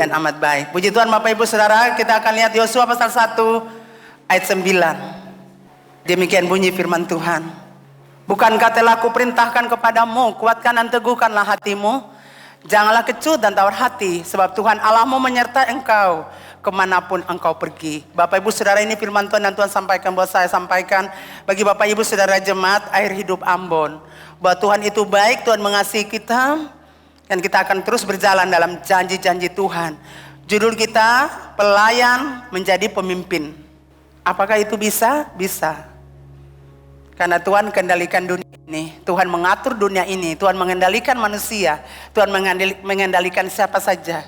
dan amat baik. Puji Tuhan Bapak Ibu Saudara, kita akan lihat Yosua pasal 1 ayat 9. Demikian bunyi firman Tuhan. Bukankah telah kuperintahkan kepadamu, kuatkan dan teguhkanlah hatimu, janganlah kecut dan tawar hati, sebab Tuhan Allahmu menyertai engkau kemanapun engkau pergi. Bapak Ibu Saudara, ini firman Tuhan dan Tuhan sampaikan buat saya sampaikan bagi Bapak Ibu Saudara jemaat Air Hidup Ambon, bahwa Tuhan itu baik, Tuhan mengasihi kita, dan kita akan terus berjalan dalam janji-janji Tuhan. Judul kita, pelayan menjadi pemimpin. Apakah itu bisa? Bisa. Karena Tuhan kendalikan dunia ini, Tuhan mengatur dunia ini, Tuhan mengendalikan manusia, Tuhan mengendalikan siapa saja.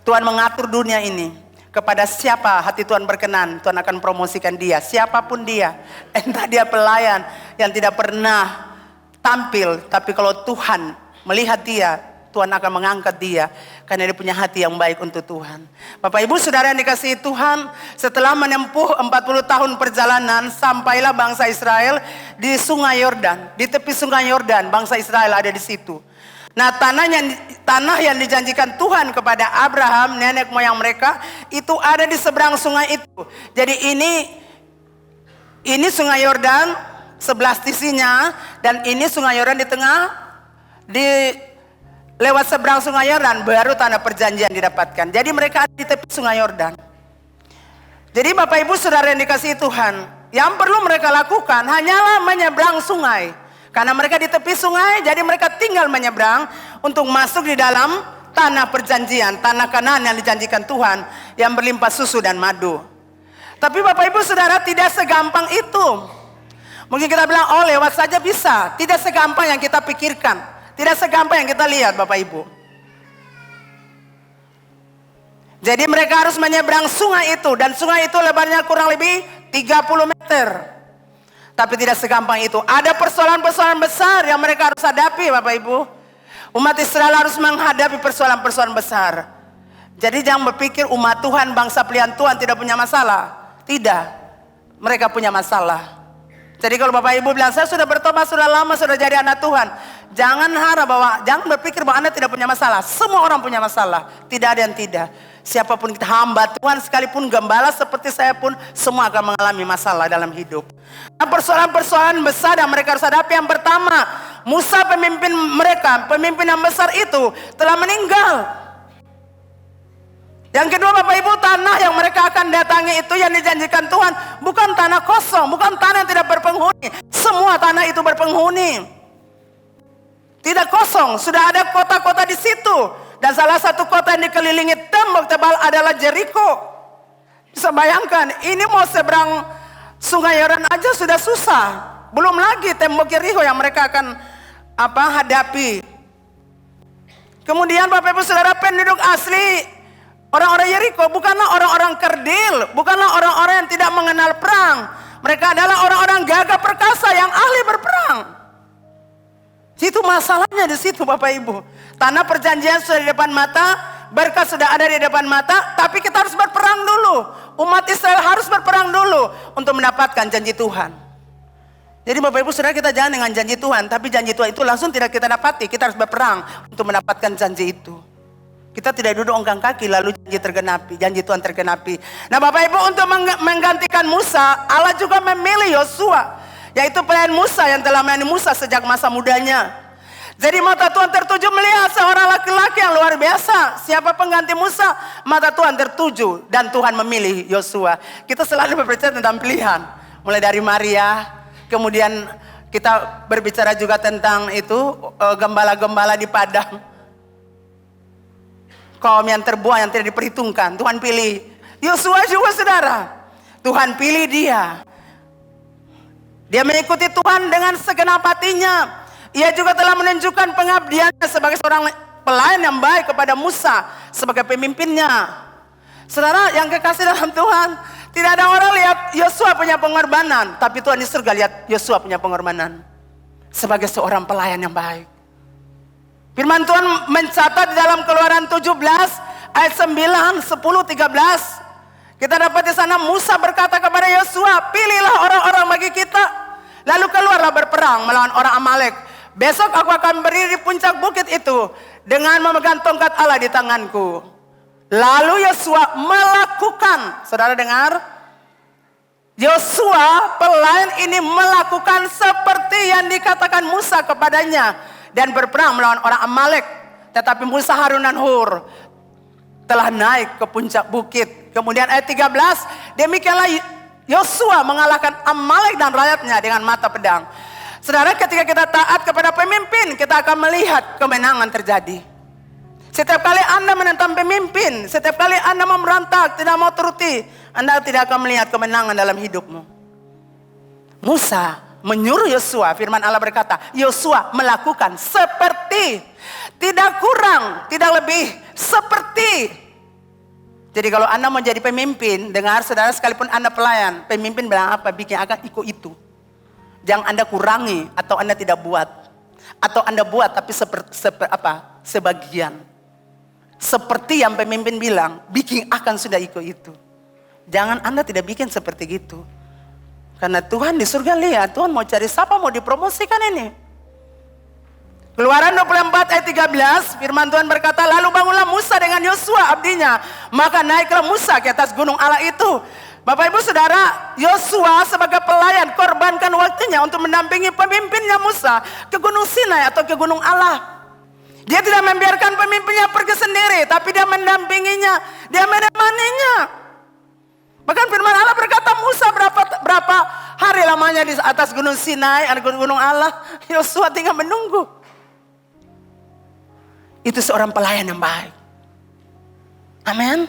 Tuhan mengatur dunia ini. Kepada siapa hati Tuhan berkenan, Tuhan akan promosikan dia, siapapun dia. Entah dia pelayan yang tidak pernah tampil, tapi kalau Tuhan melihat dia, Tuhan akan mengangkat dia karena dia punya hati yang baik untuk Tuhan. Bapak Ibu Saudara yang dikasihi Tuhan, setelah menempuh 40 tahun perjalanan, sampailah bangsa Israel di Sungai Yordan. Di tepi Sungai Yordan, bangsa Israel ada di situ. Nah, tanah yang dijanjikan Tuhan kepada Abraham, nenek moyang mereka, itu ada di seberang sungai itu. Jadi ini Sungai Yordan sebelah sisinya, dan ini Sungai Yordan di tengah, lewat seberang Sungai Yordan baru tanah perjanjian didapatkan. Jadi mereka ada di tepi Sungai Yordan. Jadi Bapak Ibu Saudara yang dikasihi Tuhan, yang perlu mereka lakukan hanyalah menyeberang sungai. Karena mereka di tepi sungai, jadi mereka tinggal menyeberang untuk masuk di dalam tanah perjanjian, tanah Kanaan yang dijanjikan Tuhan, yang berlimpah susu dan madu. Tapi Bapak Ibu Saudara, tidak segampang itu. Mungkin kita bilang, oh lewat saja bisa. Tidak segampang yang kita pikirkan. Tidak segampang yang kita lihat Bapak Ibu. Jadi mereka harus menyeberang sungai itu. Dan sungai itu lebarnya kurang lebih 30 meter. Tapi tidak segampang itu. Ada persoalan-persoalan besar yang mereka harus hadapi Bapak Ibu. Umat Israel harus menghadapi persoalan-persoalan besar. Jadi jangan berpikir umat Tuhan, bangsa pilihan Tuhan tidak punya masalah. Tidak. Mereka punya masalah. Jadi kalau Bapak Ibu bilang, saya sudah bertobat, sudah lama, sudah jadi anak Tuhan. Jangan jangan berpikir bahwa Anda tidak punya masalah. Semua orang punya masalah. Tidak ada yang tidak. Siapapun kita, hamba Tuhan sekalipun, gembala seperti saya pun, semua akan mengalami masalah dalam hidup. Nah, persoalan-persoalan besar yang mereka harus hadapi. Yang pertama, Musa pemimpin mereka, pemimpin yang besar itu telah meninggal. Yang kedua Bapak Ibu, tanah yang mereka akan datangi itu yang dijanjikan Tuhan bukan tanah kosong, bukan tanah yang tidak berpenghuni. Semua tanah itu berpenghuni. Tidak kosong, sudah ada kota-kota di situ. Dan salah satu kota yang dikelilingi tembok tebal adalah Jericho. Bisa bayangkan, ini mau seberang Sungai Yordan aja sudah susah. Belum lagi tembok Jericho yang mereka akan hadapi. Kemudian Bapak Ibu Saudara, penduduk asli orang-orang Yeriko bukanlah orang-orang kerdil, bukanlah orang-orang yang tidak mengenal perang. Mereka adalah orang-orang gagah perkasa yang ahli berperang. Itu masalahnya di situ Bapak Ibu. Tanah perjanjian sudah di depan mata, berkat sudah ada di depan mata, tapi kita harus berperang dulu. Umat Israel harus berperang dulu untuk mendapatkan janji Tuhan. Jadi Bapak Ibu Saudara, kita jangan dengan janji Tuhan, tapi janji Tuhan itu langsung tidak kita dapati. Kita harus berperang untuk mendapatkan janji itu. Kita tidak duduk ongkang kaki lalu janji tergenapi, janji Tuhan tergenapi. Nah Bapak Ibu, untuk menggantikan Musa, Allah juga memilih Yosua, yaitu pelayan Musa yang telah melayani Musa sejak masa mudanya. Jadi mata Tuhan tertuju melihat seorang laki-laki yang luar biasa. Siapa pengganti Musa? Mata Tuhan tertuju dan Tuhan memilih Yosua. Kita selalu berbicara tentang pilihan, mulai dari Maria, kemudian kita berbicara juga tentang itu gembala-gembala di padang. Kaum yang terbuang, yang tidak diperhitungkan, Tuhan pilih. Yosua juga saudara, Tuhan pilih dia. Dia mengikuti Tuhan dengan segenap hatinya. Ia juga telah menunjukkan pengabdiannya sebagai seorang pelayan yang baik kepada Musa sebagai pemimpinnya. Saudara yang kekasih dalam Tuhan, tidak ada orang lihat Yosua punya pengorbanan, tapi Tuhan di surga lihat Yosua punya pengorbanan sebagai seorang pelayan yang baik. Firman Tuhan mencatat di dalam Keluaran 17 ayat 9, 10, 13. Kita dapat di sana Musa berkata kepada Yosua, pilihlah orang-orang bagi kita, lalu keluarlah berperang melawan orang Amalek. Besok aku akan berdiri di puncak bukit itu dengan memegang tongkat Allah di tanganku. Lalu Yosua melakukan, saudara dengar? Yosua pelayan ini melakukan seperti yang dikatakan Musa kepadanya dan berperang melawan orang Amalek. Tetapi Musa, Harun dan Hur telah naik ke puncak bukit. Kemudian ayat 13, demikianlah Yosua mengalahkan Amalek dan rakyatnya dengan mata pedang. Saudara, ketika kita taat kepada pemimpin, kita akan melihat kemenangan terjadi. Setiap kali Anda menentang pemimpin, setiap kali Anda memberontak, tidak mau turuti, Anda tidak akan melihat kemenangan dalam hidupmu. Musa menyuruh Yosua, firman Allah berkata, Yosua melakukan seperti, tidak kurang, tidak lebih, seperti. Jadi kalau Anda mau jadi pemimpin, dengar saudara, sekalipun Anda pelayan, pemimpin bilang apa, bikin akan ikut itu. Jangan Anda kurangi atau Anda tidak buat. Atau Anda buat tapi sebagian. Seperti yang pemimpin bilang, bikin akan sudah ikut itu. Jangan Anda tidak bikin seperti gitu. Karena Tuhan di surga lihat, Tuhan mau cari siapa mau dipromosikan ini. Keluaran 24 ayat 13, firman Tuhan berkata, lalu bangunlah Musa dengan Yosua abdinya. Maka naiklah Musa ke atas gunung Allah itu. Bapak Ibu Saudara, Yosua sebagai pelayan korbankan waktunya untuk mendampingi pemimpinnya Musa ke gunung Sinai atau ke gunung Allah. Dia tidak membiarkan pemimpinnya pergi sendiri, tapi dia mendampinginya, dia menemaninya. Bahkan firman Allah berkata, Musa berapa hari lamanya di atas gunung Sinai, ada gunung Allah, Yosua tinggal menunggu. Itu seorang pelayan yang baik. Amin.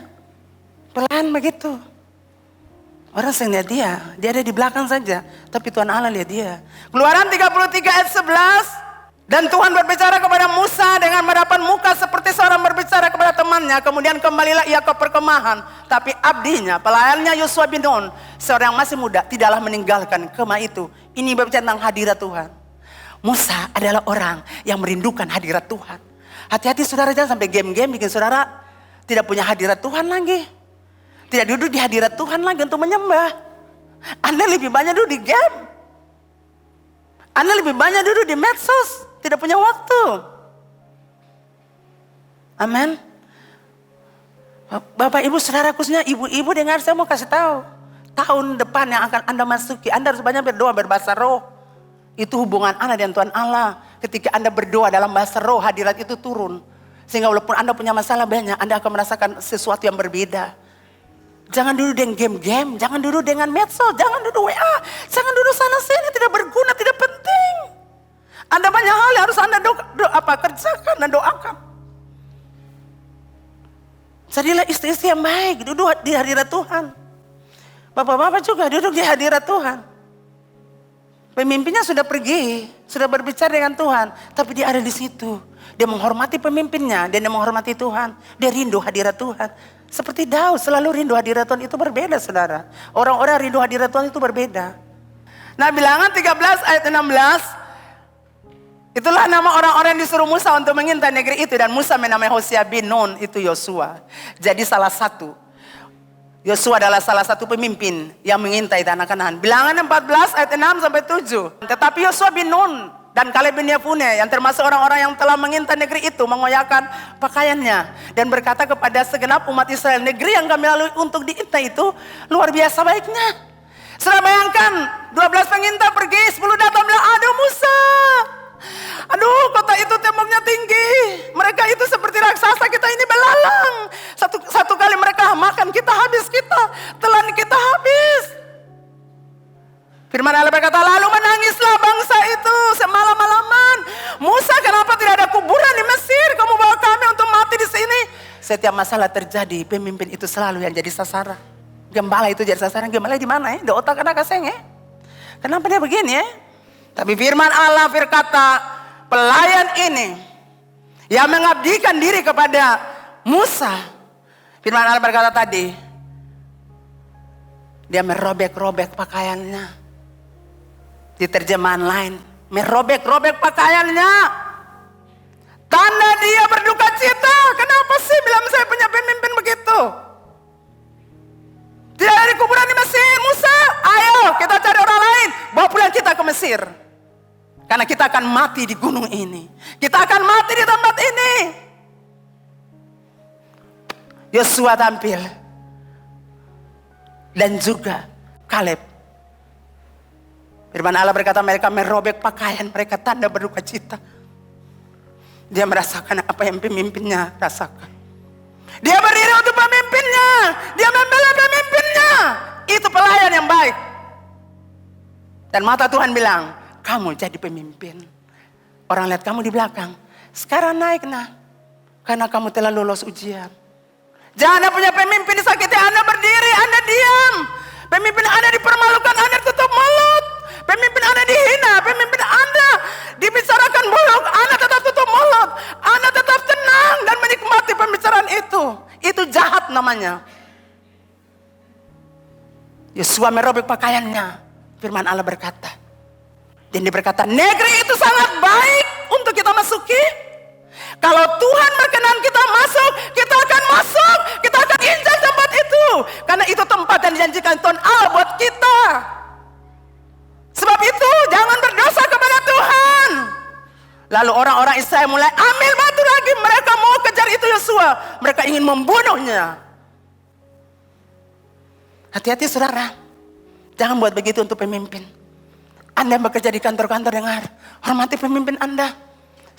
Pelayan begitu. Orang sering lihat dia ada di belakang saja, tapi Tuhan Allah lihat dia. Keluaran 33 ayat 11. Dan Tuhan berbicara kepada Musa dengan mendapat muka seperti seorang berbicara kepada temannya. Kemudian kembalilah ia ke perkemahan. Tapi abdinya, pelayannya Yosua bin Nun, seorang yang masih muda, tidaklah meninggalkan kemah itu. Ini berbicara tentang hadirat Tuhan. Musa adalah orang yang merindukan hadirat Tuhan. Hati-hati saudara, jangan sampai game-game bikin saudara tidak punya hadirat Tuhan lagi. Tidak duduk di hadirat Tuhan lagi untuk menyembah. Anda lebih banyak duduk di game. Anda lebih banyak duduk di medsos. Tidak punya waktu. Amin. Bapak Ibu Saudara, khususnya ibu-ibu dengar, saya mau kasih tahu. Tahun depan yang akan Anda masuki, Anda harus banyak berdoa berbahasa roh. Itu hubungan Anda dengan Tuhan Allah. Ketika Anda berdoa dalam bahasa roh, hadirat itu turun. Sehingga walaupun Anda punya masalah banyak, Anda akan merasakan sesuatu yang berbeda. Jangan duduk dengan game-game, jangan duduk dengan medsos, jangan duduk WA, jangan duduk sana sini, tidak berguna, tidak penting. Anda banyak hal yang harus Anda kerjakan dan doakan. Jadilah istri-istri yang baik, duduk di hadirat Tuhan. Bapak-bapak juga duduk di hadirat Tuhan. Pemimpinnya sudah pergi, sudah berbicara dengan Tuhan, tapi dia ada di situ. Dia menghormati pemimpinnya dan dia menghormati Tuhan. Dia rindu hadirat Tuhan. Seperti Daud selalu rindu hadirat Tuhan, itu berbeda saudara. Orang-orang rindu hadirat Tuhan itu berbeda. Nah, Bilangan 13 ayat 16. Itulah nama orang-orang yang disuruh Musa untuk mengintai negeri itu. Dan Musa menamai Hosea bin Nun, itu Yosua. Jadi Yosua adalah salah satu pemimpin yang mengintai tanah Kanaan. Bilangan 14 ayat 6 sampai 7. Tetapi Yosua bin Nun dan Kaleb bin Yefune yang termasuk orang-orang yang telah mengintai negeri itu mengoyakkan pakaiannya. Dan berkata kepada segenap umat Israel, negeri yang kami lalui untuk diintai itu luar biasa baiknya. Sudah bayangkan 12 pengintai pergi, 10 datang bilang, aduh Musa, aduh kota itu temboknya tinggi, mereka itu seperti raksasa, kita ini belalang. Satu kali mereka makan kita habis, telan kita habis. Firman Allah berkata, lalu menangislah bangsa itu semalam-malaman. Musa, kenapa tidak ada kuburan di Mesir? Kamu bawa kami untuk mati di sini. Setiap masalah terjadi, pemimpin itu selalu yang jadi sasaran. Gembala itu jadi sasaran. Gembala di mana ya? Di otak anak kaseng ya? Kenapa dia begini ya? Tapi firman Allah berkata, pelayan ini yang mengabdikan diri kepada Musa. Firman Allah berkata tadi, dia merobek-robek pakaiannya. Di terjemahan lain, merobek-robek pakaiannya. Tanda dia berduka cita. Kenapa sih bilang saya punya pemimpin begitu? Tidak ada kuburan di Mesir. Musa, ayo kita cari orang lain, bawa pulang kita ke Mesir. Karena kita akan mati di gunung ini. Kita akan mati di tempat ini. Yosua tampil. Dan juga Kaleb. Firman Allah berkata mereka merobek pakaian mereka, tanda berduka cita. Dia merasakan apa yang pemimpinnya rasakan. Dia berdiri untuk pemimpinnya. Dia membela pemimpinnya. Itu pelayan yang baik. Dan mata Tuhan bilang, kamu jadi pemimpin. Orang lihat kamu di belakang. Sekarang naik nah. Karena kamu telah lolos ujian. Jangan punya pemimpin disakiti, Anda berdiri, Anda diam. Pemimpin Anda dipermalukan, Anda tutup mulut. Pemimpin Anda dihina, pemimpin Anda dibicarakan buruk, Anda tetap tutup mulut. Anda tetap tenang dan menikmati pembicaraan itu. Itu jahat namanya. Yosua merobek pakaiannya. Firman Allah berkata. Dan dia berkata, negeri itu sangat baik untuk kita masuki. Kalau Tuhan berkenan kita masuk, kita akan masuk. Kita akan injak tempat itu. Karena itu tempat yang dijanjikan Tuhan Allah buat kita. Sebab itu jangan berdosa kepada Tuhan. Lalu orang-orang Israel mulai ambil batu lagi. Mereka mau kejar itu Yosua. Mereka ingin membunuhnya. Hati-hati saudara. Jangan buat begitu untuk pemimpin. Anda bekerja di kantor-kantor, dengar. Hormati pemimpin Anda.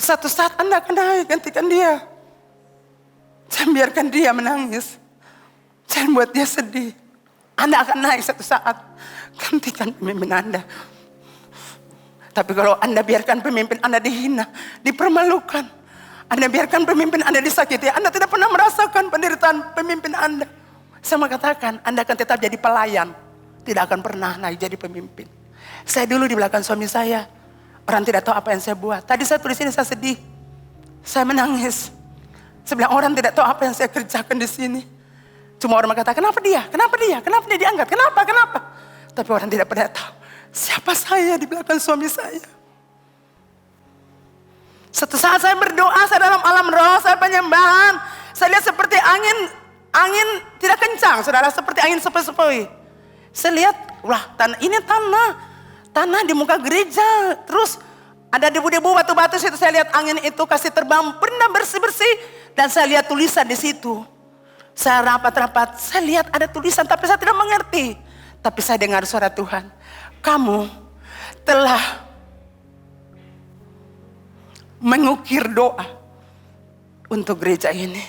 Satu saat Anda akan naik, gantikan dia. Jangan biarkan dia menangis. Jangan buat dia sedih. Anda akan naik satu saat. Gantikan pemimpin Anda. Tapi kalau Anda biarkan pemimpin Anda dihina, dipermalukan. Anda biarkan pemimpin Anda disakiti. Anda tidak pernah merasakan penderitaan pemimpin Anda. Saya mau katakan, Anda akan tetap jadi pelayan. Tidak akan pernah naik jadi pemimpin. Saya dulu di belakang suami saya. Orang tidak tahu apa yang saya buat. Tadi saya tulis ini, saya sedih. Saya menangis. Saya bilang orang tidak tahu apa yang saya kerjakan di sini. Cuma orang berkata, kenapa dia? Kenapa dia? Kenapa dia diangkat? Kenapa? Kenapa? Tapi orang tidak pernah tahu. Siapa saya di belakang suami saya? Satu saat saya berdoa, saya dalam alam roh, saya penyembahan. Saya lihat seperti angin tidak kencang, saudara, seperti angin sepoi-sepoi. Saya lihat, wah ini tanah di muka gereja. Terus ada debu-debu, batu-batu situ. Saya lihat angin itu kasih terbang, pernah bersih-bersih. Dan saya lihat tulisan di situ. Saya rapat-rapat, saya lihat ada tulisan, tapi saya tidak mengerti. Tapi saya dengar suara Tuhan. Kamu telah mengukir doa untuk gereja ini.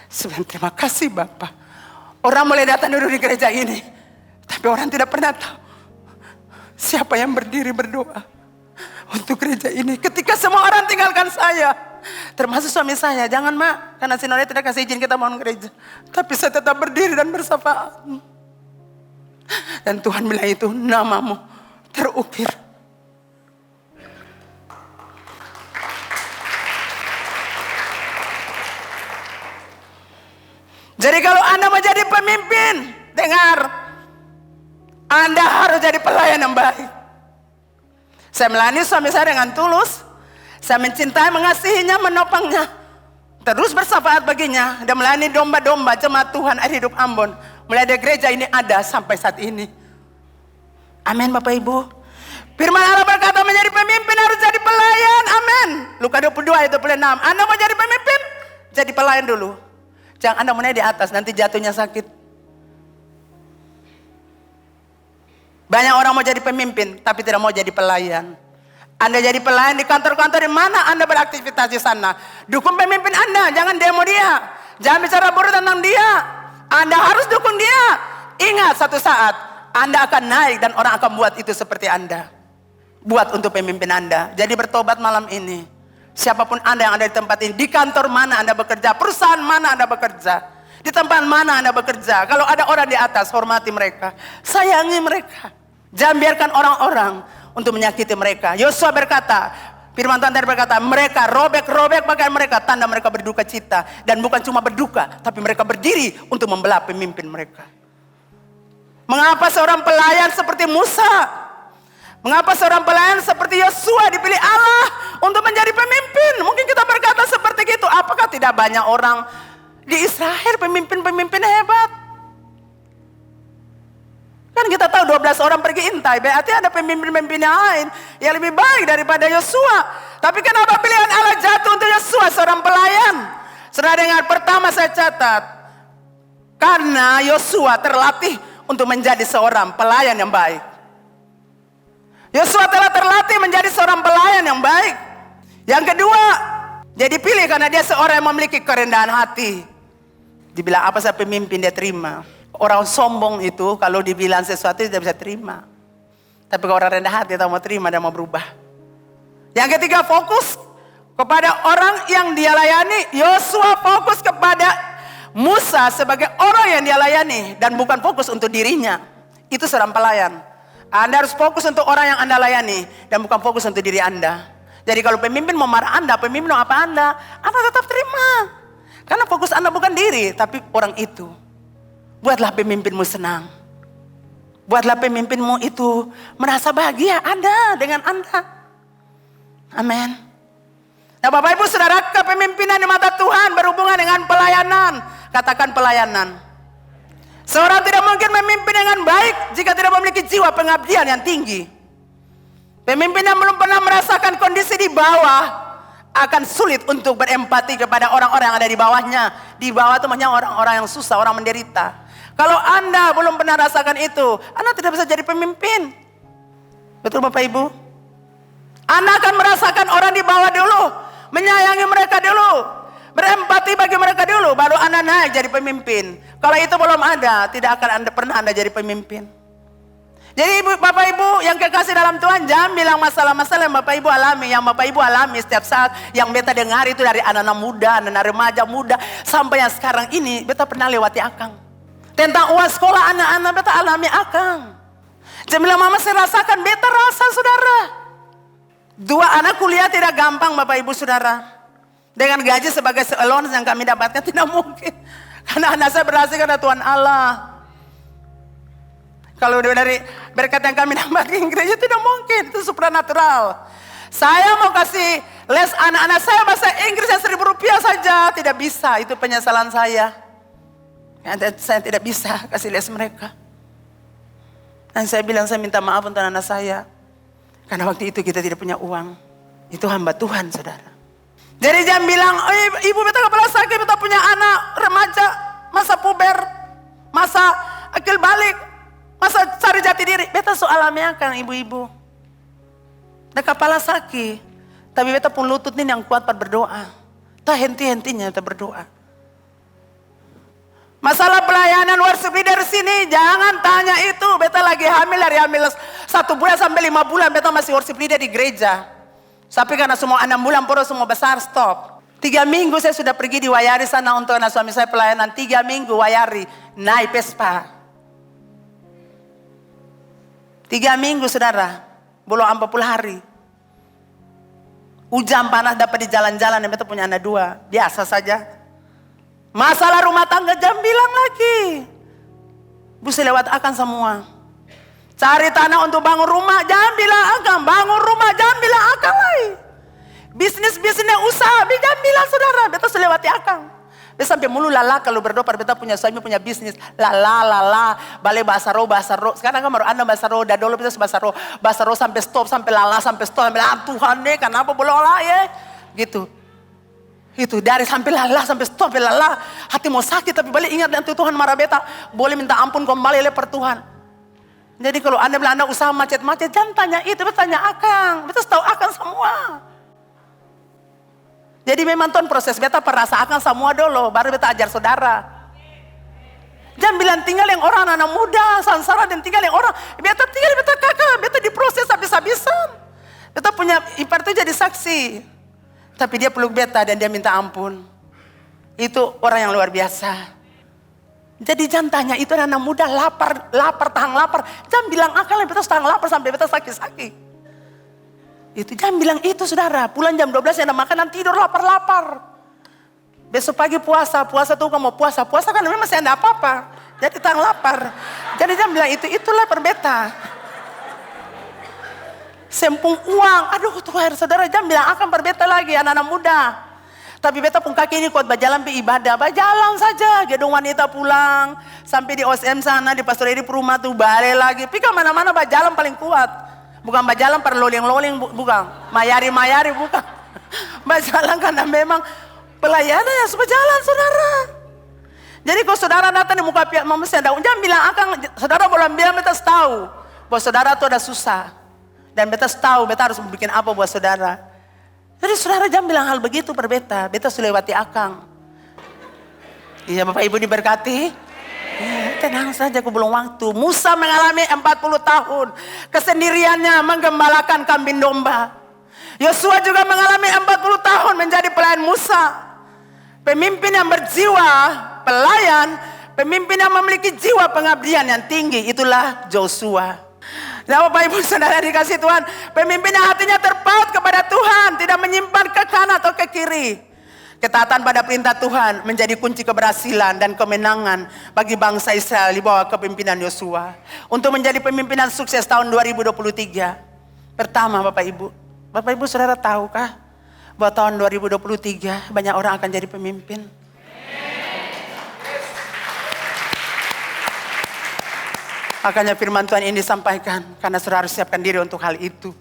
Sebenarnya terima kasih Bapak. Orang mulai datang dulu di gereja ini. Tapi orang tidak pernah tahu siapa yang berdiri berdoa untuk gereja ini. Ketika semua orang tinggalkan saya, termasuk suami saya. Jangan mak, karena sinode tidak kasih izin kita bangun gereja. Tapi saya tetap berdiri dan bersafaat. Dan Tuhan bilang itu namamu terukir. Jadi kalau Anda mau jadi pemimpin, dengar, Anda harus jadi pelayan yang baik. Saya melayani suami saya dengan tulus. Saya mencintai, mengasihinya, menopangnya. Terus bersafaat baginya. Dan melayani domba-domba jemaat Tuhan Air Hidup Ambon. Mulai dari gereja ini ada sampai saat ini. Amin Bapak Ibu. Firman Allah berkata menjadi pemimpin harus jadi pelayan. Amin. Luka 22 ayat 26. Anda mau jadi pemimpin? Jadi pelayan dulu. Jangan Anda mulai di atas, nanti jatuhnya sakit. Banyak orang mau jadi pemimpin, tapi tidak mau jadi pelayan. Anda jadi pelayan di kantor-kantor di mana Anda beraktivitas di sana. Dukung pemimpin Anda, jangan demo dia. Jangan bicara buruk tentang dia. Anda harus dukung dia. Ingat satu saat, Anda akan naik dan orang akan buat itu seperti Anda. Buat untuk pemimpin Anda. Jadi bertobat malam ini. Siapapun Anda yang ada di tempat ini, di kantor mana Anda bekerja, perusahaan mana Anda bekerja, di tempat mana Anda bekerja. Kalau ada orang di atas, hormati mereka, sayangi mereka. Jangan biarkan orang-orang untuk menyakiti mereka. Yosua berkata, firman Tuhan berkata, mereka robek-robek pakaian mereka, tanda mereka berduka cita. Dan bukan cuma berduka, tapi mereka berdiri untuk membelah pemimpin mereka. Mengapa seorang pelayan seperti Musa? Mengapa seorang pelayan seperti Yosua dipilih Allah untuk menjadi pemimpin? Mungkin kita berkata seperti itu. Apakah tidak banyak orang di Israel pemimpin-pemimpin hebat? Kan kita tahu 12 orang pergi intai, berarti ada pemimpin-pemimpin yang lain yang lebih baik daripada Yosua. Tapi kenapa pilihan Allah jatuh untuk Yosua, seorang pelayan? Saudara dengar, pertama saya catat, karena Yosua terlatih untuk menjadi seorang pelayan yang baik. Yosua telah terlatih menjadi seorang pelayan yang baik. Yang kedua, dia dipilih karena dia seorang yang memiliki kerendahan hati. Dibilang apa saya pemimpin, dia terima. Orang sombong itu kalau dibilang sesuatu dia bisa terima. Tapi kalau orang rendah hati dia mau terima dan mau berubah. Yang ketiga, fokus kepada orang yang dia layani. Yosua fokus kepada Musa sebagai orang yang dia layani dan bukan fokus untuk dirinya. Itu seorang pelayan. Anda harus fokus untuk orang yang Anda layani dan bukan fokus untuk diri Anda. Jadi kalau pemimpin mau marah Anda, pemimpin mau apa Anda tetap terima. Karena fokus Anda bukan diri, tapi orang itu. Buatlah pemimpinmu senang. Buatlah pemimpinmu itu merasa bahagia ada dengan Anda. Amin. Nah Bapak Ibu Saudara, kepemimpinan di mata Tuhan berhubungan dengan pelayanan. Katakan pelayanan. Seorang tidak mungkin memimpin dengan baik jika tidak memiliki jiwa pengabdian yang tinggi. Pemimpin yang belum pernah merasakan kondisi di bawah akan sulit untuk berempati kepada orang-orang yang ada di bawahnya. Di bawah itu hanya orang-orang yang susah, orang menderita. Kalau Anda belum pernah rasakan itu, Anda tidak bisa jadi pemimpin. Betul Bapak Ibu? Anda akan merasakan orang di bawah dulu, menyayangi mereka dulu, berempati bagi mereka dulu, baru Anda naik jadi pemimpin. Kalau itu belum ada, tidak akan pernah Anda jadi pemimpin. Jadi Bapak Ibu yang kekasih dalam Tuhan, jangan bilang masalah-masalah yang Bapak Ibu alami. Yang Bapak Ibu alami setiap saat, yang beta dengar itu dari anak-anak muda, anak-anak remaja muda, sampai yang sekarang ini, beta pernah lewati akang. Tentang uang sekolah anak-anak beta alami akang. Jangan bilang mama saya rasakan, beta rasa saudara. 2 anak kuliah tidak gampang Bapak Ibu Saudara. Dengan gaji sebagai allowance yang kami dapatkan tidak mungkin. Karena anak saya berhasil karena Tuhan Allah. Kalau dari berkat yang kami dapat di gereja tidak mungkin, itu supranatural. Saya mau kasih les anak-anak saya bahasa Inggris yang Rp1.000 saja, tidak bisa, itu penyesalan saya. Saya tidak bisa kasih les mereka. Dan saya bilang saya minta maaf untuk anak saya. Karena waktu itu kita tidak punya uang. Itu hamba Tuhan saudara. Jadi jangan bilang, ibu beta kepala sakit, beta punya anak remaja, masa puber, masa akil balik, masa cari jati diri. Beta soal alamiah kan ibu-ibu. Dan kepala sakit. Tapi beta pun lutut ini yang kuat pada berdoa. Tak henti-hentinya beta berdoa. Masalah pelayanan worship leader sini, jangan tanya itu. Beta lagi hamil dari hamil 1 bulan sampai 5 bulan, beta masih worship leader di gereja. Tapi karena semua 6 bulan, poro semua besar, stop. 3 minggu saya sudah pergi di Wayari sana untuk anak suami saya pelayanan. 3 minggu Wayari, naik Vespa. 3 minggu saudara, belum 40 hari. Hujan panas dapat di jalan-jalan, dan beta punya anak 2, biasa saja. Masalah rumah tangga jangan bilang lagi. Bisa lewat akan semua. Cari tanah untuk bangun rumah, jangan bilang akan. Bangun rumah, jangan bilang akan lagi. Bisnis-bisnis usaha, jangan bilang saudara. Beta sudah lewati akan. Beta sampai mulu lala kalau berdoa, beta punya suami punya bisnis. Lala, balik bahasa roh. Sekarang kan baru anda bahasa roh, dah dulu beta bahasa roh sampai stop, sampai lala, sampai stop. Sampai Tuhan deh, kenapa boleh olah ya? Gitu. Itu dari sampai lelah, sampai stop lelah. Hati mau sakit tapi balik ingat nanti Tuhan marah beta. Boleh minta ampun kembali leper Tuhan. Jadi kalau anda bilang anda usaha macet-macet, jangan tanya itu, beta tanya akang. Beta tahu akang semua. Jadi memang Tuhan proses beta perasa akang semua dulu, baru beta ajar saudara. Jangan bilang tinggal yang orang anak muda, sansara dan tinggal yang orang. Beta tinggal, beta kakak, beta diproses habis-habisan. Beta punya ipar itu jadi saksi. Tapi dia peluk beta dan dia minta ampun. Itu orang yang luar biasa. Jadi jangan tanya itu anak muda lapar, tahan lapar. Jangan bilang akal beta tahan lapar sampai beta sakit-sakit. Itu jangan bilang itu saudara. Pulang jam 12 yang ada makanan tidur lapar. Besok pagi puasa tuh kamu puasa kan memang masih ada apa-apa. Jadi tahan lapar. Jadi jangan bilang itu lapar beta. Sempung uang, aduh Tuhan saudara jangan bilang akan berbeda lagi anak-anak muda. Tapi beta pun kaki ini kuat berjalan pergi ibadah. Berjalan saja. Gedung wanita pulang. Sampai di OSM sana, di Pastor Edi Perumah tuh balik lagi. Pergi mana-mana berjalan paling kuat. Bukan berjalan per loling-loling, bukan. Mayari-mayari, bukan. Berjalan karena memang pelayanan yang berjalan, saudara. Jadi kalau saudara datang di muka pihak mama saya, jangan bilang akang, saudara boleh bilang beta tahu bahwa saudara itu ada susah. Dan beta tahu beta harus bikin apa buat saudara. Jadi saudara jangan bilang hal begitu per beta sudah lewati akang. Iya Bapak Ibu diberkati. Ya, tenang saja, aku belum waktu. Musa mengalami 40 tahun kesendiriannya menggembalakan kambing domba. Yosua juga mengalami 40 tahun menjadi pelayan Musa. Pemimpin yang berjiwa pelayan, pemimpin yang memiliki jiwa pengabdian yang tinggi, itulah Joshua. Nah Bapak Ibu Saudara dikasih Tuhan, pemimpin yang hatinya terpaut kepada Tuhan, tidak menyimpan ke kanan atau ke kiri. Ketaatan pada perintah Tuhan menjadi kunci keberhasilan dan kemenangan bagi bangsa Israel di bawah kepemimpinan Yosua. Untuk menjadi pemimpinan sukses tahun 2023. Pertama Bapak Ibu Saudara tahukah bahwa tahun 2023 banyak orang akan jadi pemimpin? Makanya firman Tuhan ini disampaikan karena saudara harus siapkan diri untuk hal itu.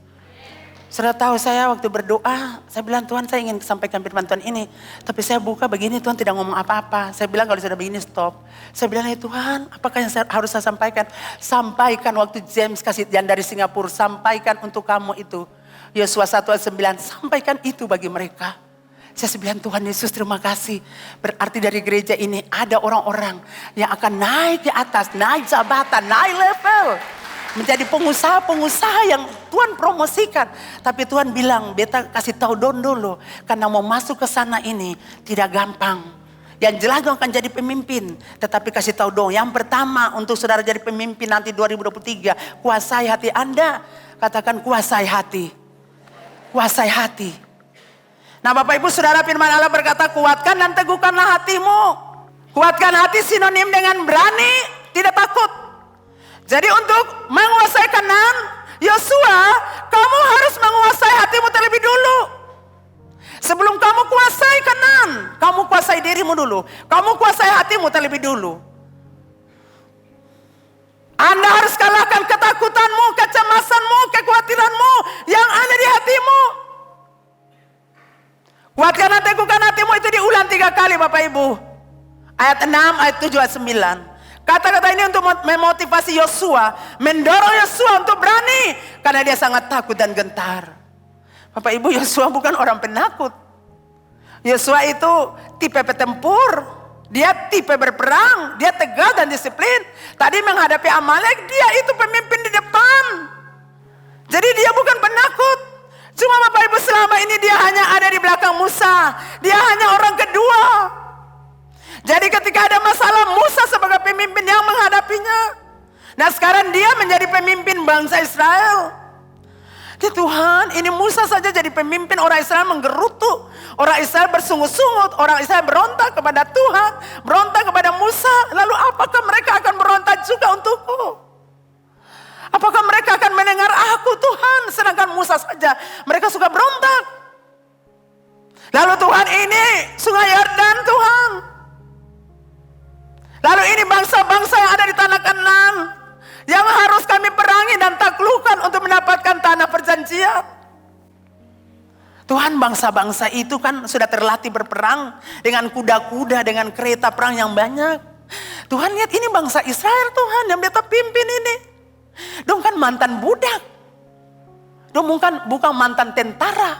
Saudara tahu saya waktu berdoa, saya bilang Tuhan saya ingin sampaikan firman Tuhan ini. Tapi saya buka begini Tuhan tidak ngomong apa-apa. Saya bilang kalau sudah begini stop. Saya bilang ya Tuhan apakah yang harus saya sampaikan? Sampaikan waktu James kasih yang dari Singapura. Sampaikan untuk kamu itu. Yosua 1 ayat 9. Sampaikan itu bagi mereka. Saya bilang Tuhan Yesus terima kasih. Berarti dari gereja ini ada orang-orang yang akan naik di atas. Naik jabatan, naik level. Menjadi pengusaha-pengusaha yang Tuhan promosikan. Tapi Tuhan bilang, beta kasih tahu dulu. Karena mau masuk ke sana ini tidak gampang. Yang jelas akan jadi pemimpin. Tetapi kasih tahu dong. Yang pertama untuk saudara jadi pemimpin nanti 2023. Kuasai hati Anda. Katakan kuasai hati. Kuasai hati. Nah Bapak Ibu Saudara firman Allah berkata kuatkan dan teguhkanlah hatimu. Kuatkan hati sinonim dengan berani, tidak takut. Jadi untuk menguasai Kanaan, Yosua, kamu harus menguasai hatimu terlebih dulu. Sebelum kamu kuasai Kanaan, kamu kuasai dirimu dulu. Kamu kuasai hatimu terlebih dulu. Anda harus kalahkan ketakutanmu, kecemasanmu, kekhawatiranmu yang ada di hatimu. Kuatkan dan teguhkan hatimu itu diulang 3 kali Bapak Ibu. Ayat 6, ayat 7, ayat 9. Kata-kata ini untuk memotivasi Yosua. Mendorong Yosua untuk berani. Karena dia sangat takut dan gentar. Bapak Ibu Yosua bukan orang penakut. Yosua itu tipe petempur. Dia tipe berperang. Dia tegas dan disiplin. Tadi menghadapi Amalek dia itu pemimpin di depan. Jadi dia bukan penakut. Cuma Bapak Ibu selama ini dia hanya ada di belakang Musa. Dia hanya orang kedua. Jadi ketika ada masalah Musa sebagai pemimpin yang menghadapinya. Nah sekarang dia menjadi pemimpin bangsa Israel. Ya Tuhan ini Musa saja jadi pemimpin orang Israel menggerutu. Orang Israel bersungut-sungut. Orang Israel berontak kepada Tuhan. Berontak kepada Musa. Lalu apakah mereka akan berontak juga untukku? Apakah mereka akan mendengar aku Tuhan? Sedangkan Musa saja mereka suka berontak. Lalu Tuhan ini sungai Yordan Tuhan. Lalu ini bangsa-bangsa yang ada di tanah Kanaan. Yang harus kami perangi dan taklukkan untuk mendapatkan tanah perjanjian. Tuhan bangsa-bangsa itu kan sudah terlatih berperang. Dengan kuda-kuda, dengan kereta perang yang banyak. Tuhan lihat ini bangsa Israel Tuhan yang beta pimpin ini. Dong kan mantan budak. Dong bukan mantan tentara.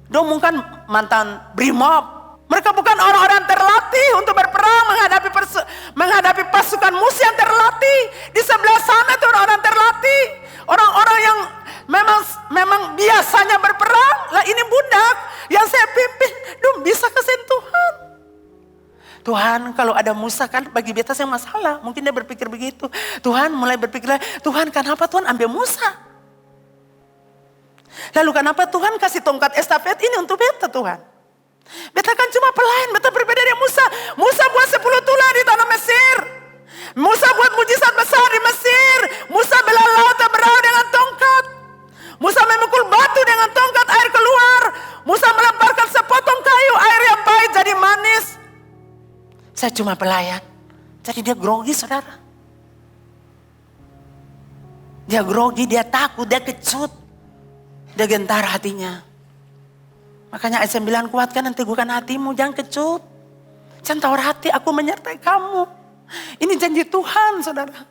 Dong bukan mantan brimob. Mereka bukan orang-orang terlatih untuk berperang menghadapi pasukan musuh yang terlatih. Di sebelah sana itu orang-orang terlatih. Orang-orang yang memang biasanya berperang. Lah ini budak yang saya pimpin. Dong bisa kesentuhan. Tuhan kalau ada Musa kan bagi beta yang masalah. Mungkin dia berpikir begitu. Tuhan mulai berpikir, Tuhan kenapa Tuhan ambil Musa? Lalu kenapa Tuhan kasih tongkat estafet ini untuk beta Tuhan? Beta kan cuma pelayan, beta berbeda dari Musa. Musa buat 10 tulah di tanah Mesir. Musa buat mujizat besar di Mesir. Musa belah laut berahu dengan tongkat. Musa memukul batu dengan tongkat air keluar. Musa melemparkan sepotong Saya cuma pelayan. Jadi dia grogi, saudara. Dia grogi, dia takut, dia kecut. Dia gentar hatinya. Makanya ayat 9, kuatkan dan teguhkan hatimu, jangan kecut. Jangan tawar hati, aku menyertai kamu. Ini janji Tuhan, saudara.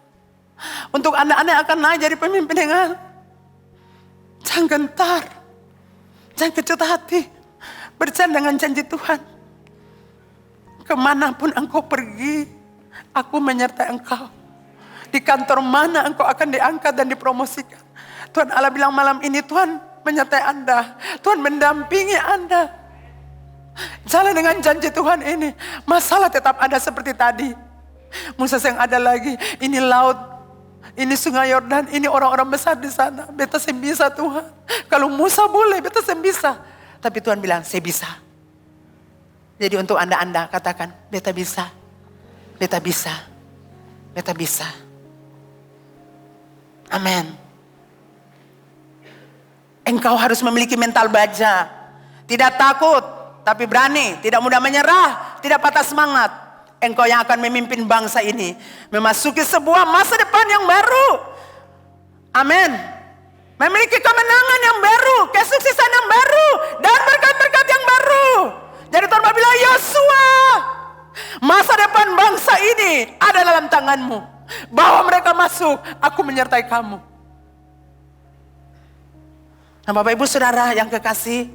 Untuk anda-anda yang akan naik jadi pemimpin dengan jangan gentar. Jangan kecut hati. Berjalan dengan janji Tuhan. Kemanapun engkau pergi, aku menyertai engkau. Di kantor mana engkau akan diangkat dan dipromosikan. Tuhan Allah bilang malam ini, Tuhan menyertai Anda. Tuhan mendampingi Anda. Jalan dengan janji Tuhan ini. Masalah tetap ada seperti tadi. Musa yang ada lagi. Ini laut. Ini sungai Yordan. Ini orang-orang besar di sana. Beta saya bisa Tuhan. Kalau Musa boleh, beta saya bisa. Tapi Tuhan bilang, saya bisa. Jadi untuk anda katakan, beta bisa. Beta bisa. Beta bisa. Amin. Engkau harus memiliki mental baja. Tidak takut, tapi berani. Tidak mudah menyerah, tidak patah semangat. Engkau yang akan memimpin bangsa ini. Memasuki sebuah masa depan yang baru. Amin. Memiliki kemenangan yang baru. Kesuksesan yang baru. Dan berkat-berkat yang baru. Jadi Tuhan bilang, Yosua, masa depan bangsa ini ada dalam tanganmu. Bawa mereka masuk, aku menyertai kamu. Nah Bapak Ibu Saudara yang kekasih,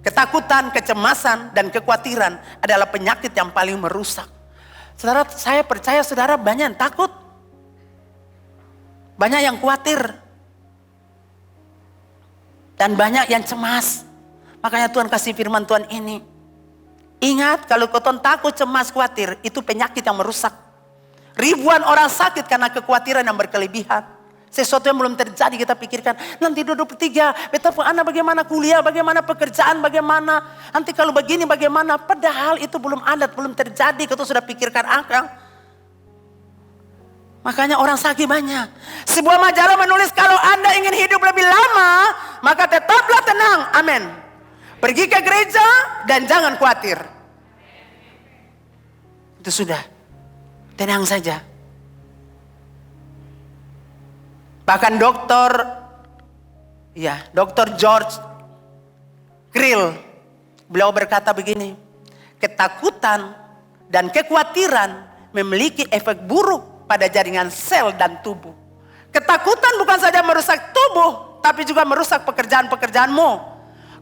ketakutan, kecemasan, dan kekhawatiran adalah penyakit yang paling merusak. Saudara, saya percaya saudara banyak yang takut. Banyak yang khawatir. Dan banyak yang cemas. Makanya Tuhan kasih firman Tuhan ini. Ingat, kalau kau takut, cemas, khawatir, itu penyakit yang merusak. Ribuan orang sakit karena kekhawatiran yang berkelebihan. Sesuatu yang belum terjadi kita pikirkan. Nanti 23, beta pun anak bagaimana kuliah, bagaimana pekerjaan, bagaimana. Nanti kalau begini bagaimana. Padahal itu belum ada, belum terjadi. Kau sudah pikirkan akang. Makanya orang sakit banyak. Sebuah majalah menulis kalau anda ingin hidup lebih lama, maka tetaplah tenang. Amin. Pergi ke gereja dan jangan khawatir. Itu sudah. Tenang saja. Bahkan Dr. George Krill, beliau berkata begini, ketakutan dan kekhawatiran memiliki efek buruk pada jaringan sel dan tubuh. Ketakutan bukan saja merusak tubuh, tapi juga merusak pekerjaan-pekerjaanmu,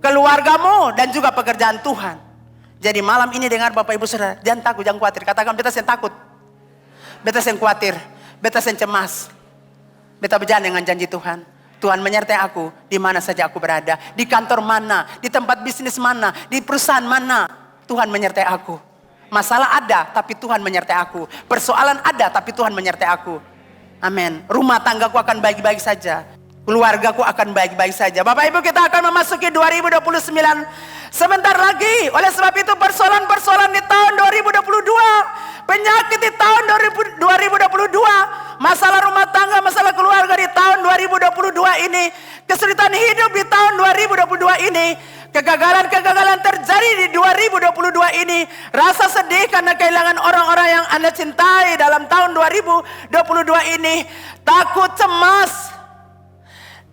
keluargamu, dan juga pekerjaan Tuhan. Jadi malam ini dengar Bapak Ibu Saudara, jangan takut, jangan khawatir. Katakan, beta yang takut, beta yang khawatir, beta yang cemas. Beta berjalan dengan janji Tuhan. Tuhan menyertai aku di mana saja aku berada. Di kantor mana, di tempat bisnis mana, di perusahaan mana. Tuhan menyertai aku. Masalah ada tapi Tuhan menyertai aku. Persoalan ada tapi Tuhan menyertai aku. Amin. Rumah tanggaku akan baik-baik saja. Keluargaku akan baik-baik saja. Bapak Ibu, kita akan memasuki 2029 sebentar lagi. Oleh sebab itu persoalan-persoalan di tahun 2022, penyakit di tahun 2022, masalah rumah tangga, masalah keluarga di tahun 2022 ini, kesulitan hidup di tahun 2022 ini, kegagalan-kegagalan terjadi di 2022 ini, rasa sedih karena kehilangan orang-orang yang Anda cintai dalam tahun 2022 ini, takut, cemas,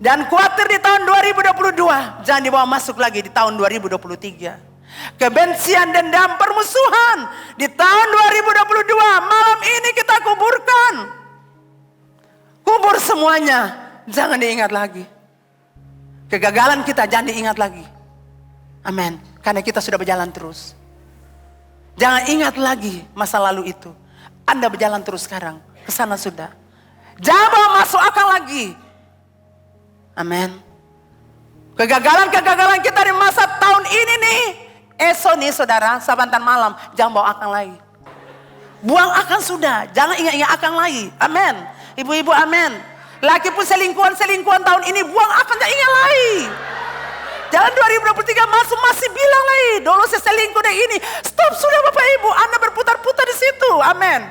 dan khawatir di tahun 2022, jangan dibawa masuk lagi di tahun 2023. Kebencian, dendam, permusuhan di tahun 2022, malam ini kita kuburkan. Kubur semuanya, jangan diingat lagi. Kegagalan kita jangan diingat lagi. Amin. Karena kita sudah berjalan terus. Jangan ingat lagi masa lalu itu. Anda berjalan terus sekarang, ke sana sudah. Jangan bawa masuk akal lagi. Amin. Kegagalan-kegagalan kita di masa tahun ini nih, esok nih saudara, sabantan malam, jangan bawa akal lagi. Buang akal sudah, jangan ingat-ingat akal lagi. Amin. Ibu-ibu, amin. Laki pun selingkuhan tahun ini, buang akal, jangan ingat lagi. Jangan 2023 masuk masih bilang lagi, dulu saya selingkuh deh ini. Stop sudah Bapak Ibu, Anda berputar-putar di situ. Amin.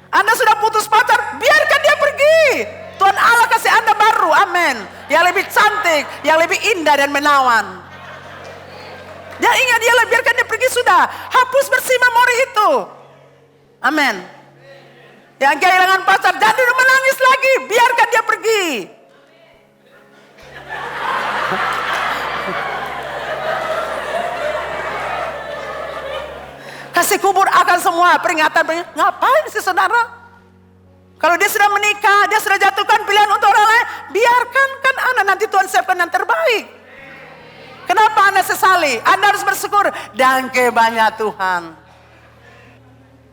Anda sudah putus pacar, biarkan dia pergi. Tuhan Allah kasih Anda baru, amin. Yang lebih cantik, yang lebih indah dan menawan. Jangan ingat dia, biarkan dia pergi sudah. Hapus bersih memori itu. Amin. Yang kehilangan pacar, jangan dulu menangis lagi. Biarkan dia pergi. Kasih kubur akan semua peringatan. Ngapain sih saudara? Kalau dia sudah menikah, dia sudah jatuhkan pilihan untuk orang lain, biarkan kan Anda, nanti Tuhan siapkan yang terbaik. Kenapa Anda sesali? Anda harus bersyukur. Dangke banyak Tuhan.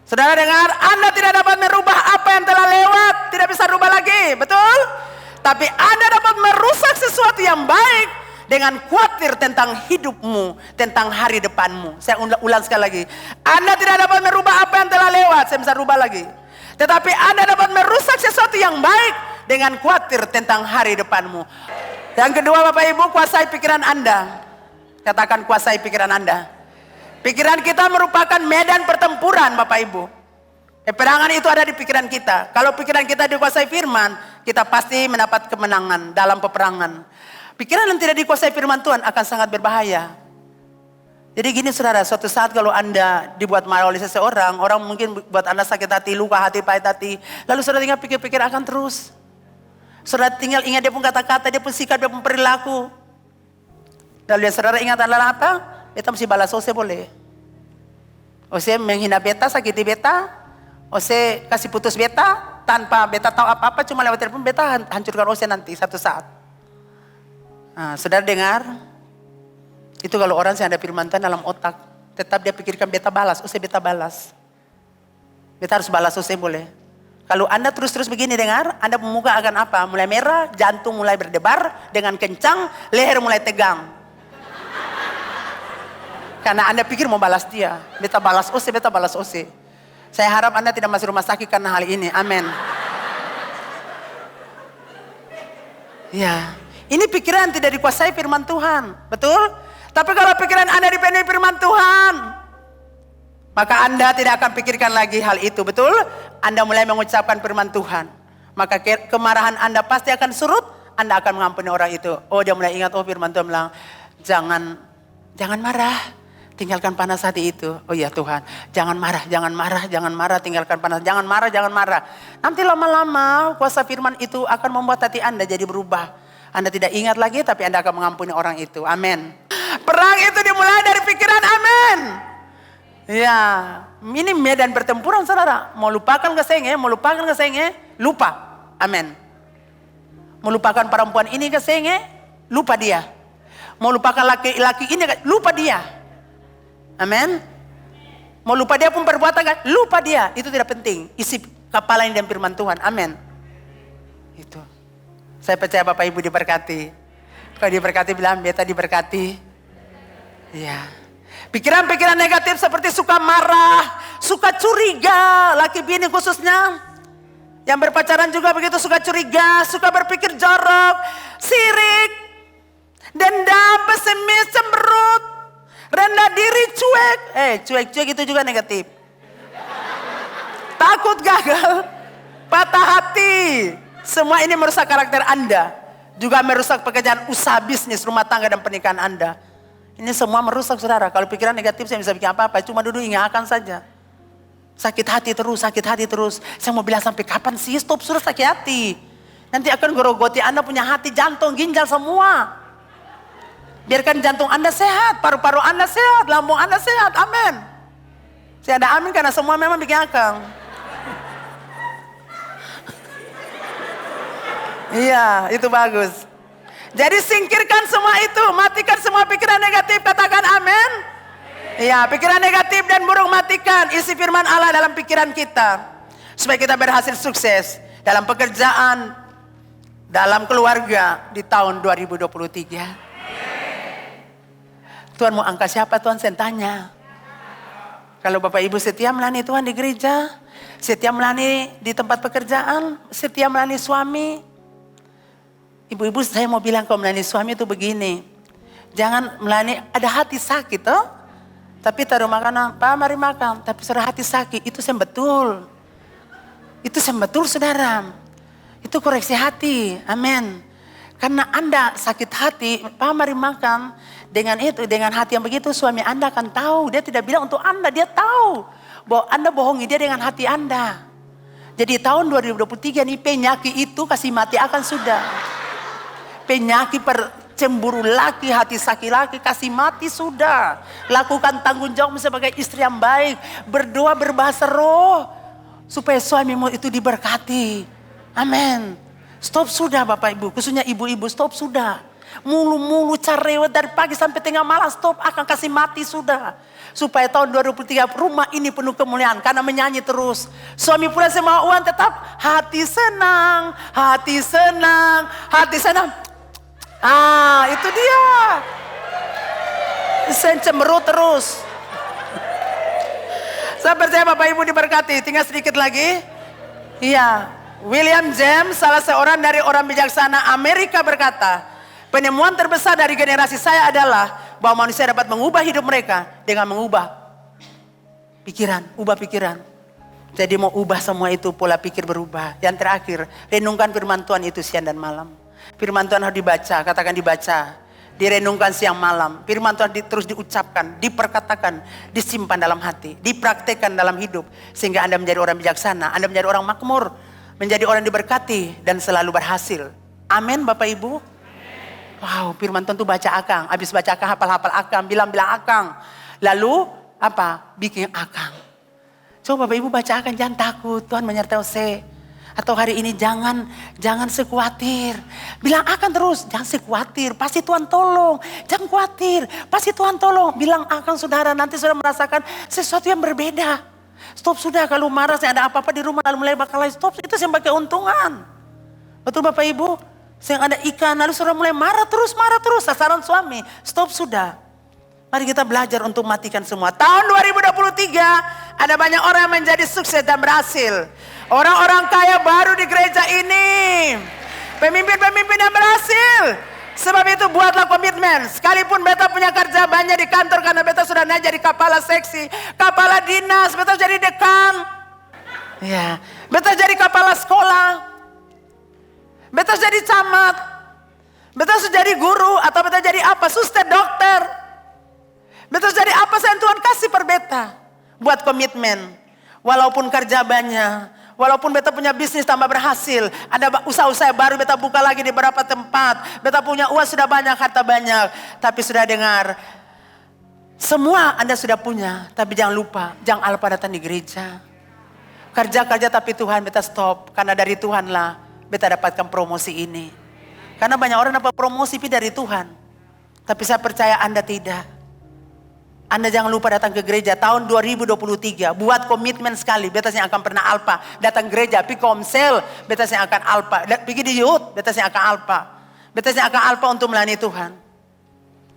Saudara dengar, Anda tidak dapat merubah apa yang telah lewat, tidak bisa rubah lagi, betul? Tapi Anda dapat merusak sesuatu yang baik dengan khawatir tentang hidupmu, tentang hari depanmu. Saya ulang sekali lagi. Anda tidak dapat merubah apa yang telah lewat, saya bisa rubah lagi. Tetapi Anda dapat merusak sesuatu yang baik dengan khawatir tentang hari depanmu. Yang kedua Bapak Ibu, kuasai pikiran Anda. Katakan kuasai pikiran Anda. Pikiran kita merupakan medan pertempuran Bapak Ibu. Peperangan itu ada di pikiran kita. Kalau pikiran kita dikuasai firman, kita pasti mendapat kemenangan dalam peperangan. Pikiran yang tidak dikuasai firman Tuhan akan sangat berbahaya. Jadi gini saudara, suatu saat kalau Anda dibuat marah oleh seseorang, orang mungkin buat Anda sakit hati, luka hati, pahit hati. Lalu saudara tinggal pikir-pikir akan terus. Saudara tinggal ingat dia pun kata-kata, dia pun sikap, dia pun perilaku. Lalu yang saudara ingat adalah apa? Beta mesti balas ose boleh. Ose menghina beta, sakiti beta. Ose kasih putus beta, tanpa beta tahu apa-apa, cuma lewat telepon beta hancurkan ose nanti satu saat. Nah, saudara dengar? Itu kalau orang yang ada firman Tuhan dalam otak, tetap dia pikirkan beta balas, ose beta balas. Beta harus balas ose boleh. Kalau Anda terus-terus begini dengar, Anda muka akan apa? Mulai merah, jantung mulai berdebar dengan kencang, leher mulai tegang. Karena Anda pikir mau balas dia. Beta balas ose, beta balas ose. Saya harap Anda tidak masuk rumah sakit karena hal ini. Amin. Ya, ini pikiran tidak dikuasai firman Tuhan. Betul? Tapi kalau pikiran Anda dipenuhi firman Tuhan, maka Anda tidak akan pikirkan lagi hal itu, betul? Anda mulai mengucapkan firman Tuhan, maka kemarahan Anda pasti akan surut. Anda akan mengampuni orang itu. Oh, dia mulai ingat, oh firman Tuhan bilang, jangan marah, tinggalkan panas hati itu. Oh iya Tuhan, jangan marah, tinggalkan panas, jangan marah. Nanti lama-lama kuasa firman itu akan membuat hati Anda jadi berubah. Anda tidak ingat lagi, tapi Anda akan mengampuni orang itu. Amin. Perang itu dimulai dari pikiran, amin. Ya, ini medan pertempuran saudara. Mau lupakan kesenge, lupa. Amin. Mau lupakan perempuan ini kesenge, lupa dia. Mau lupakan laki-laki ini, lupa dia. Amin. Mau lupa dia pun perbuatan, lupa dia. Itu tidak penting. Isi kepala ini dan firman Tuhan. Amin. Itu. Saya percaya Bapak Ibu diberkati. Kalau diberkati bilang, beta diberkati. Ya. Pikiran-pikiran negatif seperti suka marah, suka curiga, laki bini khususnya. Yang berpacaran juga begitu, suka curiga, suka berpikir jorok, sirik, dendam, pesimis, cemberut, rendah diri, cuek. Cuek-cuek itu juga negatif. Takut gagal, patah hati. Semua ini merusak karakter Anda. Juga merusak pekerjaan usaha, bisnis, rumah tangga dan pernikahan Anda. Ini semua merusak saudara. Kalau pikiran negatif saya bisa bikin apa-apa. Cuma duduk ingatkan saja. Sakit hati terus. Saya mau bilang sampai kapan sih? Stop sudah sakit hati. Nanti akan gerogoti Anda punya hati, jantung, ginjal semua. Biarkan jantung Anda sehat, paru-paru Anda sehat, lambung Anda sehat. Amin. Saya ada amin karena semua memang bikin akang. Iya, itu bagus. Jadi singkirkan semua itu, matikan semua pikiran negatif, katakan amin. Iya, pikiran negatif dan buruk matikan, isi firman Allah dalam pikiran kita. Supaya kita berhasil sukses dalam pekerjaan, dalam keluarga di tahun 2023. Tuhan mau angkat siapa Tuhan, saya tanya. Kalau Bapak Ibu setia melayani Tuhan di gereja, setia melayani di tempat pekerjaan, setia melayani suami. Ibu-ibu saya mau bilang kalau melayani suami itu begini. Jangan melayani ada hati sakit toh. Tapi taruh makanan, Pak mari makan. Tapi saudara hati sakit, itu sembetul. Itu sembetul saudara. Itu koreksi hati, amin. Karena Anda sakit hati, Pak mari makan. Dengan itu, dengan hati yang begitu suami Anda akan tahu. Dia tidak bilang untuk Anda, dia tahu bahwa Anda bohongi dia dengan hati Anda. Jadi tahun 2023 nih penyakit itu kasih mati akan sudah. Penyakit cemburu laki, hati sakit laki, kasih mati sudah. Lakukan tanggung jawab sebagai istri yang baik. Berdoa berbahasa roh. Supaya suamimu itu diberkati. Amin. Stop sudah Bapak Ibu, khususnya ibu-ibu, stop sudah. Mulu-mulu cerewet dari pagi sampai tengah malam, stop, akan kasih mati sudah. Supaya tahun 2023 rumah ini penuh kemuliaan karena menyanyi terus. Suami pulang semua uang tetap hati senang, hati senang, hati senang. Ah, itu dia. Sen cemberut terus. Saya percaya Bapak Ibu diberkati. Tinggal sedikit lagi. Iya. William James, salah seorang dari orang bijaksana Amerika berkata, penemuan terbesar dari generasi saya adalah bahwa manusia dapat mengubah hidup mereka dengan mengubah pikiran, ubah pikiran. Jadi mau ubah semua itu, pola pikir berubah. Yang terakhir, renungkan firman Tuhan itu siang dan malam. Firman Tuhan harus dibaca, katakan dibaca, direnungkan siang malam. Firman Tuhan terus diucapkan, diperkatakan, disimpan dalam hati, dipraktekkan dalam hidup. Sehingga Anda menjadi orang bijaksana, Anda menjadi orang makmur, menjadi orang diberkati dan selalu berhasil. Amin Bapak Ibu. Wow, firman Tuhan itu baca akang. Habis baca akang, hafal-hafal akang, bilang-bilang akang. Lalu apa? Bikin akang. Coba Bapak Ibu baca akang, jangan takut. Tuhan menyertai saya. Atau hari ini jangan sekhawatir. Bilang akang terus, jangan sekhawatir. Pasti Tuhan tolong. Jangan khawatir, pasti Tuhan tolong. Bilang akang saudara, nanti saudara merasakan sesuatu yang berbeda. Stop sudah, kalau marah saya ada apa-apa di rumah lalu mulai bakal stop, itu sebagai keuntungan. Betul Bapak Ibu? Yang ada ikan lalu saudara mulai marah terus sasaran suami. Stop sudah. Mari kita belajar untuk matikan semua. Tahun 2023 ada banyak orang yang menjadi sukses dan berhasil. Orang-orang kaya baru di gereja ini. Pemimpin-pemimpin yang berhasil. Sebab itu buatlah komitmen. Sekalipun beta punya kerja banyak di kantor karena beta sudah naik jadi kepala seksi, kepala dinas, beta jadi dekan. Ya, beta jadi kepala sekolah. Beta jadi camat. Beta sudah jadi guru atau beta jadi apa? Suster, dokter. Beta jadi apa yang Tuhan kasih per beta. Buat komitmen. Walaupun kerja banyak. Walaupun beta punya bisnis tambah berhasil. Ada usaha-usaha baru beta buka lagi di beberapa tempat. Beta punya uang sudah banyak, harta banyak. Tapi sudah dengar. Semua Anda sudah punya. Tapi jangan lupa, jangan lupa datang di gereja. Kerja-kerja tapi Tuhan beta stop. Karena dari Tuhanlah beta dapatkan promosi ini. Karena banyak orang dapat promosi dari Tuhan. Tapi saya percaya Anda tidak. Anda jangan lupa datang ke gereja tahun 2023. Buat komitmen sekali. Beta yang akan pernah alpa. Datang gereja, pi komsel. Beta yang akan alpa. Pergi di youth. Beta yang akan alpa. Beta yang akan alpa untuk melayani Tuhan.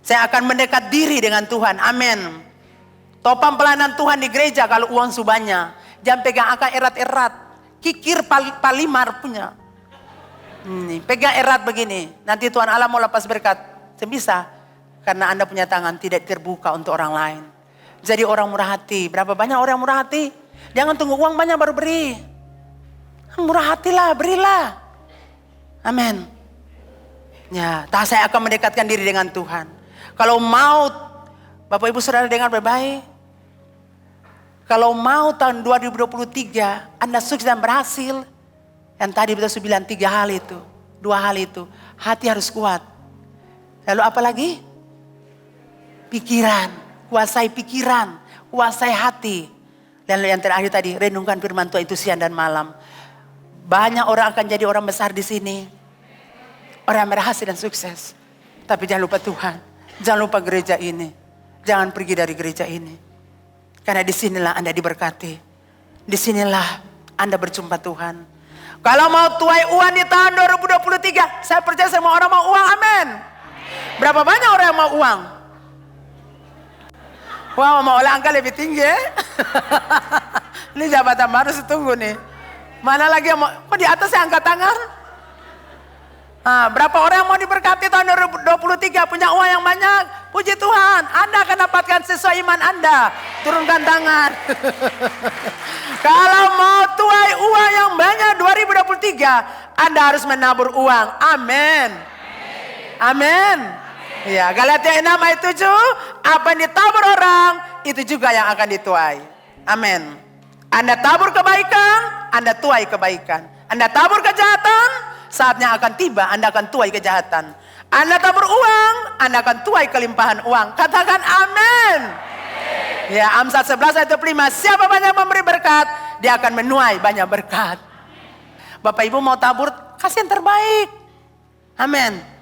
Saya akan mendekat diri dengan Tuhan. Amin. Topang pelayanan Tuhan di gereja kalau uang subanya. Jangan pegang akal erat-erat. Kikir palimar punya. Pegang erat begini. Nanti Tuhan Allah mau lepas berkat. Bisa. Karena Anda punya tangan tidak terbuka untuk orang lain. Jadi orang murah hati. Berapa banyak orang murah hati? Jangan tunggu uang banyak baru beri. Murah hatilah, berilah. Amin. Ya, saya akan mendekatkan diri dengan Tuhan. Kalau mau, Bapak Ibu Saudara dengar baik-baik. Kalau mau tahun 2023 Anda sukses dan berhasil. Yang tadi kita sudah bilang 3 hal itu. 2 hal itu. Hati harus kuat. Lalu apa lagi? Pikiran, kuasai pikiran, kuasai hati. Dan yang terakhir tadi, renungkan firman Tuhan itu siang dan malam. Banyak orang akan jadi orang besar di sini. Orang yang berhasil dan sukses. Tapi jangan lupa Tuhan. Jangan lupa gereja ini. Jangan pergi dari gereja ini. Karena disinilah Anda diberkati. Disinilah Anda berjumpa Tuhan. Kalau mau tuai uang di tahun 2023, saya percaya semua orang mau uang, amin. Berapa banyak orang yang mau uang? Wah, mau oleh angka lebih tinggi ya. Ini jabatan baru setunggu nih. Mana lagi yang mau? Kok di atas saya angkat tangan? Berapa orang yang mau diberkati tahun 2023 punya uang yang banyak? Puji Tuhan, Anda akan dapatkan sesuai iman Anda. Turunkan tangan. Kalau mau tuai uang yang banyak 2023, Anda harus menabur uang. Amin. Amin. Ya, Galatia 6 ayat 7, apa yang ditabur orang, itu juga yang akan dituai. Amin. Anda tabur kebaikan, Anda tuai kebaikan. Anda tabur kejahatan, saatnya akan tiba, Anda akan tuai kejahatan. Anda tabur uang, Anda akan tuai kelimpahan uang. Katakan amin. Ya, Amsal 11 ayat 25, siapa banyak memberi berkat, dia akan menuai banyak berkat. Bapak Ibu mau tabur, kasih yang terbaik. Amin.